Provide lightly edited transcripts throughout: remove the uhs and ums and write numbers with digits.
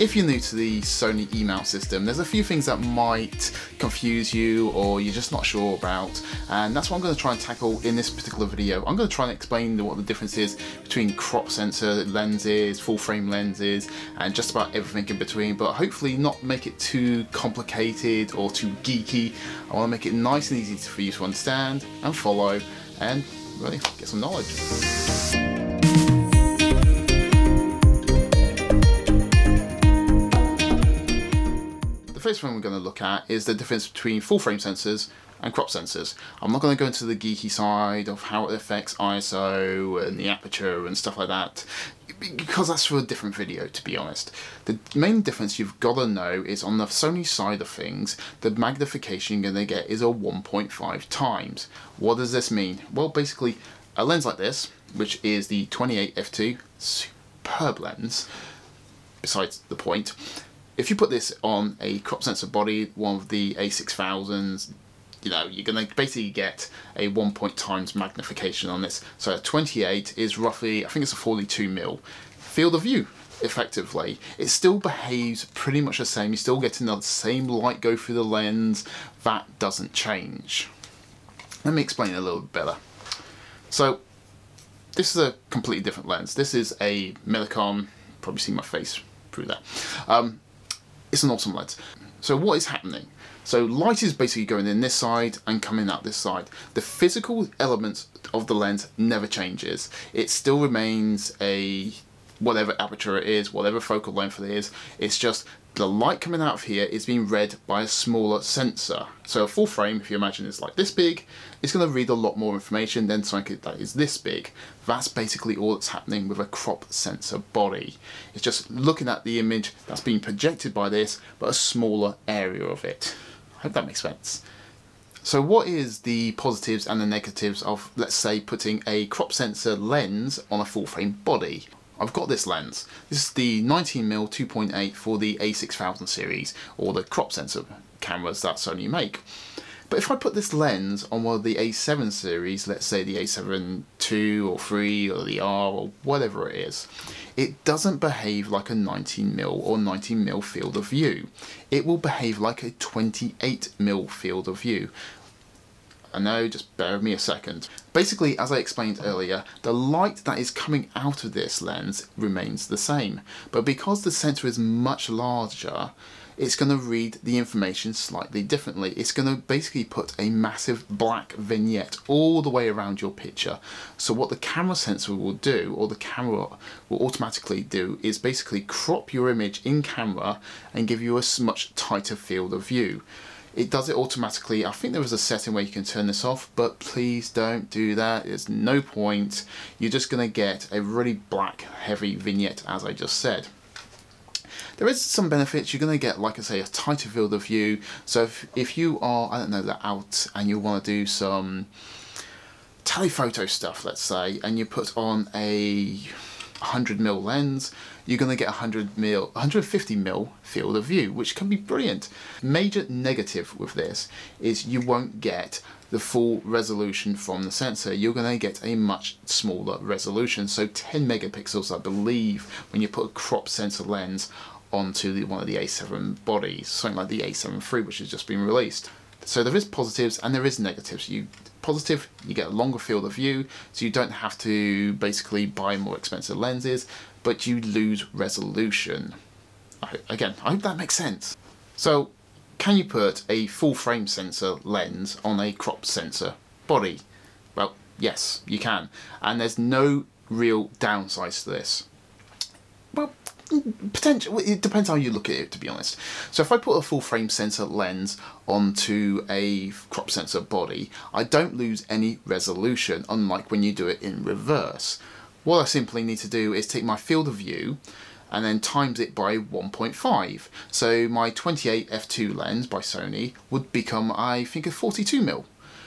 if you're new to the Sony E-mount system, there's a few things that might confuse you or you're just not sure about, and that's what I'm going to try and tackle in this particular video. I'm going to try and explain what the difference is between crop sensor lenses, full frame lenses, and just about everything in between, but hopefully not make it too complicated or too geeky. I want to make it nice and easy for you to understand and follow and really get some knowledge. The first thing we're going to look at is the difference between full frame sensors and crop sensors. I'm not going to go into the geeky side of how it affects ISO and the aperture and stuff like that, because that's for a different video, to be honest. The main difference you've got to know is on the Sony side of things, the magnification you're going to get is a 1.5 times. What does this mean? Well, basically a lens like this, which is the 28 f2, superb lens, besides the point. If you put this on a crop sensor body, one of the A6000s, you know, you're going to basically get a 1 times magnification on this. So a 28 is roughly, I think it's a 42mm field of view, effectively. It still behaves pretty much the same. You're still getting the same light go through the lens. That doesn't change. Let me explain it a little bit better. So this is a completely different lens. This is a Millicom, probably see my face through there. It's an awesome lens. So what is happening? So light is basically going in this side and coming out this side. The physical elements of the lens never changes. It still remains a whatever aperture it is, whatever focal length it is. It's just the light coming out of here is being read by a smaller sensor. So a full frame, if you imagine it's like this big, it's going to read a lot more information than something that is this big. That's basically all that's happening with a crop sensor body. It's just looking at the image that's being projected by this, but a smaller area of it. I hope that makes sense. So what is the positives and the negatives of, let's say, putting a crop sensor lens on a full frame body? I've got this lens. This is the 19mm 2.8 for the A6000 series, or the crop sensor cameras that Sony make. But if I put this lens on one of the A7 series, let's say the A7 II or 3 or the R or whatever it is, it doesn't behave like a 19mm or 19mm field of view. It will behave like a 28mm field of view. I know, just bear with me a second. Basically, as I explained earlier, the light that is coming out of this lens remains the same. But because the sensor is much larger, it's going to read the information slightly differently. It's going to basically put a massive black vignette all the way around your picture. So what the camera sensor will do, or the camera will automatically do, is basically crop your image in camera and give you a much tighter field of view. It does it automatically. I think there is a setting where you can turn this off, but please don't do that. There's no point. You're just going to get a really black, heavy vignette, as I just said. There is some benefits. You're going to get, like I say, a tighter field of view. So if you are, I don't know, out and you want to do some telephoto stuff, let's say, and you put on a 100mm lens, you're going to get 150mm field of view, which can be brilliant. Major negative with this is you won't get the full resolution from the sensor. You're going to get a much smaller resolution, so 10 megapixels, I believe, when you put a crop sensor lens onto one of the A7 bodies, something like the A7 III, which has just been released. So there is positives and there is negatives. Positive, you get a longer field of view, so you don't have to basically buy more expensive lenses, but you lose resolution. Again, I hope that makes sense. So, can you put a full frame sensor lens on a crop sensor body? Well, yes, you can. And there's no real downsides to this. Well, potential. It depends how you look at it, to be honest. So if I put a full frame sensor lens onto a crop sensor body, I don't lose any resolution, unlike when you do it in reverse. What I simply need to do is take my field of view and then times it by 1.5. So my 28 f2 lens by Sony would become, I think, a 42mm,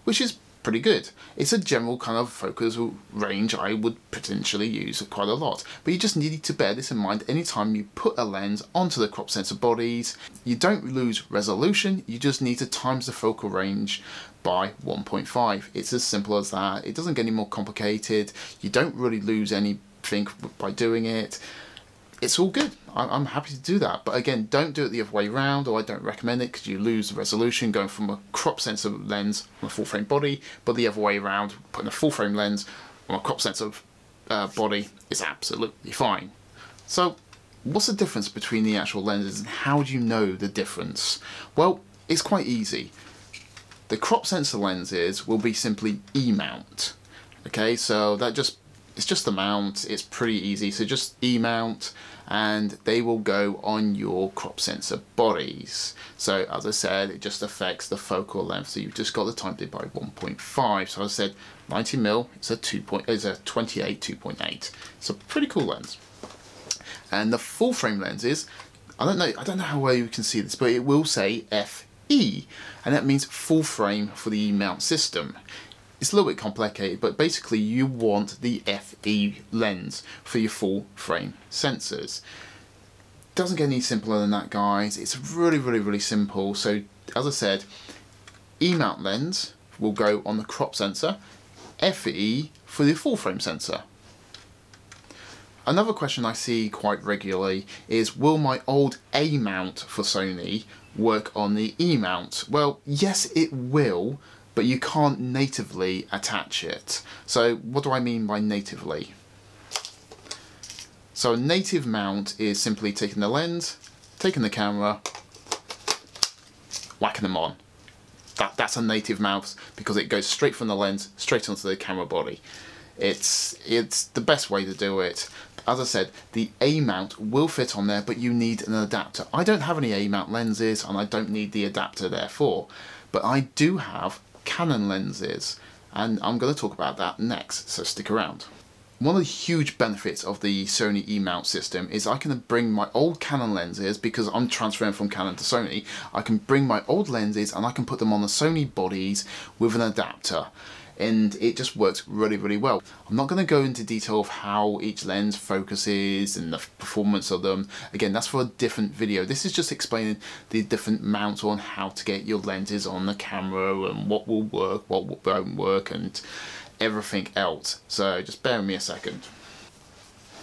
which is pretty good. It's a general kind of focus range I would potentially use quite a lot, but you just need to bear this in mind anytime you put a lens onto the crop sensor bodies. You don't lose resolution, you just need to times the focal range by 1.5. It's as simple as that. It doesn't get any more complicated. You don't really lose anything by doing it. it's all good. I'm happy to do that. But again, don't do it the other way around, or I don't recommend it, because you lose the resolution going from a crop sensor lens on a full frame body, but the other way around, putting a full frame lens on a crop sensor body is absolutely fine. So what's the difference between the actual lenses, and how do you know the difference? Well, it's quite easy. The crop sensor lenses will be simply E-mount. Okay, so it's just the mount, it's pretty easy, so just E-mount, and they will go on your crop sensor bodies. So as I said, it just affects the focal length, so you've just got to times it by 1.5. So as I said, 90mm, it's a 28 2.8. It's a pretty cool lens. And the full frame lenses, I don't know how well you can see this, but it will say FE, and that means full frame for the E-mount system. It's a little bit complicated, but basically you want the FE lens for your full frame sensors. Doesn't get any simpler than that, guys. It's really simple. So as I said, E-mount lens will go on the crop sensor, FE for the full frame sensor. Another question I see quite regularly is, will my old A-mount for Sony work on the E-mount? Well, yes it will, but you can't natively attach it. So what do I mean by natively? So a native mount is simply taking the lens, taking the camera, whacking them on. That's a native mount, because it goes straight from the lens, straight onto the camera body. It's the best way to do it. As I said, the A-mount will fit on there, but you need an adapter. I don't have any A-mount lenses, and I don't need the adapter therefore, but I do have Canon lenses, and I'm going to talk about that next, so stick around. One of the huge benefits of the Sony E-mount system is I can bring my old Canon lenses, because I'm transferring from Canon to Sony, I can bring my old lenses and I can put them on the Sony bodies with an adapter. And it just works really well. I'm not going to go into detail of how each lens focuses and the performance of them. Again, that's for a different video. This is just explaining the different mounts on how to get your lenses on the camera, and what will work, what won't work, and everything else. So just bear with me a second.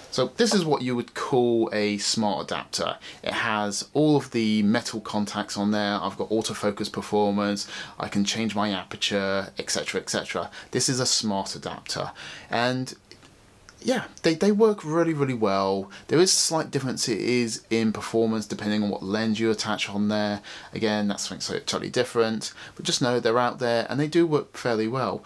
So this is what you would call a smart adapter. It has all of the metal contacts on there. I've got autofocus performance, I can change my aperture, etc, etc. This is a smart adapter, and yeah, they work really well. There is slight differences in performance depending on what lens you attach on there. Again, that's something so totally different, but just know they're out there and they do work fairly well.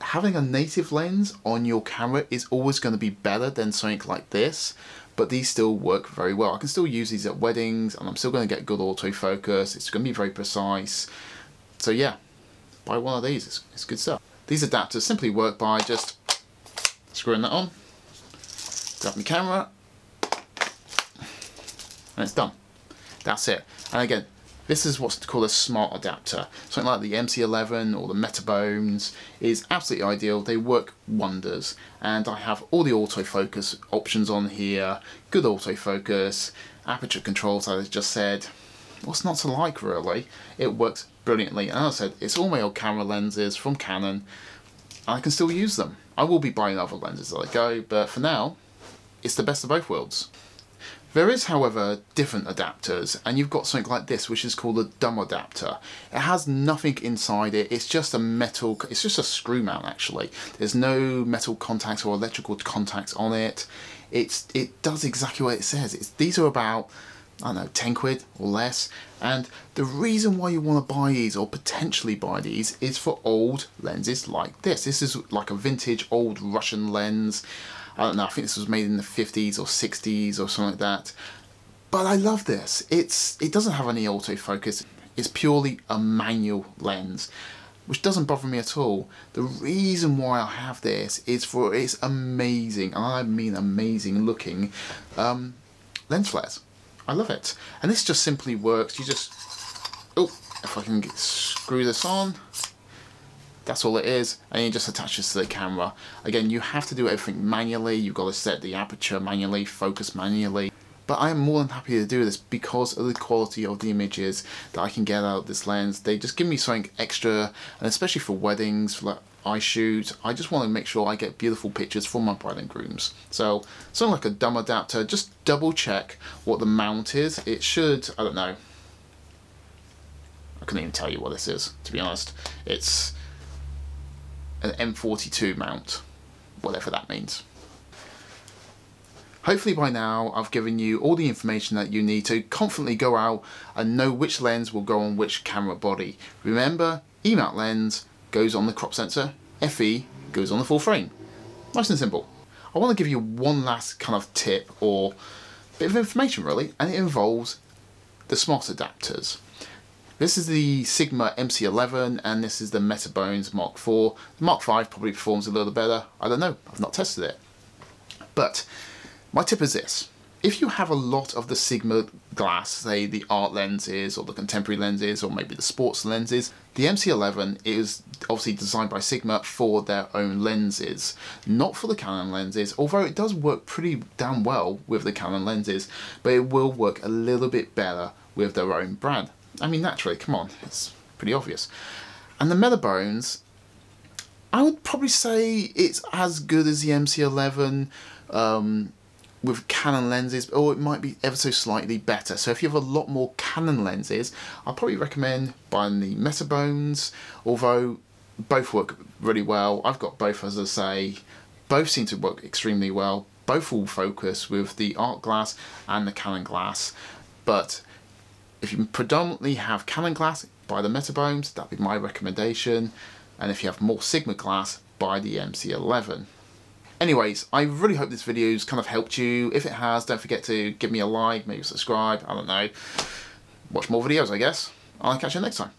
Having a native lens on your camera is always going to be better than something like this, but these still work very well. I can still use these at weddings and I'm still going to get good autofocus. It's going to be very precise. So yeah, buy one of these, it's good stuff. These adapters simply work by just screwing that on, grab my camera, and it's done. That's it. And again, this is what's called a smart adapter. Something like the MC11 or the Metabones is absolutely ideal. They work wonders. And I have all the autofocus options on here, good autofocus, aperture controls, as I just said. What's not to like, really? It works brilliantly. And as I said, it's all my old camera lenses from Canon. I can still use them. I will be buying other lenses as I go, but for now, it's the best of both worlds. There is, however, different adapters, and you've got something like this, which is called a dumb adapter. It has nothing inside it, it's just a metal, it's just a screw mount actually. There's no metal contacts or electrical contacts on it. It does exactly what it says. These are about, I don't know, 10 quid or less, and the reason why you want to buy these, or potentially buy these, is for old lenses like this. This is like a vintage old Russian lens. I don't know, I think this was made in the 50s or 60s or something like that. But I love this. It doesn't have any autofocus. It's purely a manual lens, which doesn't bother me at all. The reason why I have this is for its amazing, and I mean amazing looking, lens flares. I love it. And this just simply works. You just, oh, if I can screw this on, that's all it is, and it just attaches to the camera. Again, you have to do everything manually. You've got to set the aperture manually, focus manually. But I am more than happy to do this because of the quality of the images that I can get out of this lens. They just give me something extra, and especially for weddings, for like I shoot, I just want to make sure I get beautiful pictures for my bride and grooms. So something like a dumb adapter, just double check what the mount is. It should, I don't know, I couldn't even tell you what this is, to be honest. It's an M42 mount, whatever that means. Hopefully by now I've given you all the information that you need to confidently go out and know which lens will go on which camera body. Remember, E-mount lens goes on the crop sensor, FE goes on the full frame. Nice and simple. I want to give you one last kind of tip or bit of information really, and it involves the smart adapters. This is the Sigma MC11 and this is the Metabones Mark IV. The Mark V probably performs a little better. I don't know, I've not tested it. But my tip is this. If you have a lot of the Sigma glass, say the art lenses or the contemporary lenses or maybe the sports lenses, the MC11 is obviously designed by Sigma for their own lenses, not for the Canon lenses, although it does work pretty damn well with the Canon lenses, but it will work a little bit better with their own brand. I mean, naturally, come on, it's pretty obvious. And the Metabones, I would probably say it's as good as the MC11 with Canon lenses, or it might be ever so slightly better. So if you have a lot more Canon lenses, I'd probably recommend buying the Metabones, although both work really well. I've got both, as I say, both seem to work extremely well. Both will focus with the art glass and the Canon glass, but if you predominantly have Canon glass, buy the Metabones, that'd be my recommendation. And if you have more Sigma glass, buy the MC11. Anyways, I really hope this video's kind of helped you. If it has, don't forget to give me a like, maybe subscribe, I don't know. Watch more videos, I guess. I'll catch you next time.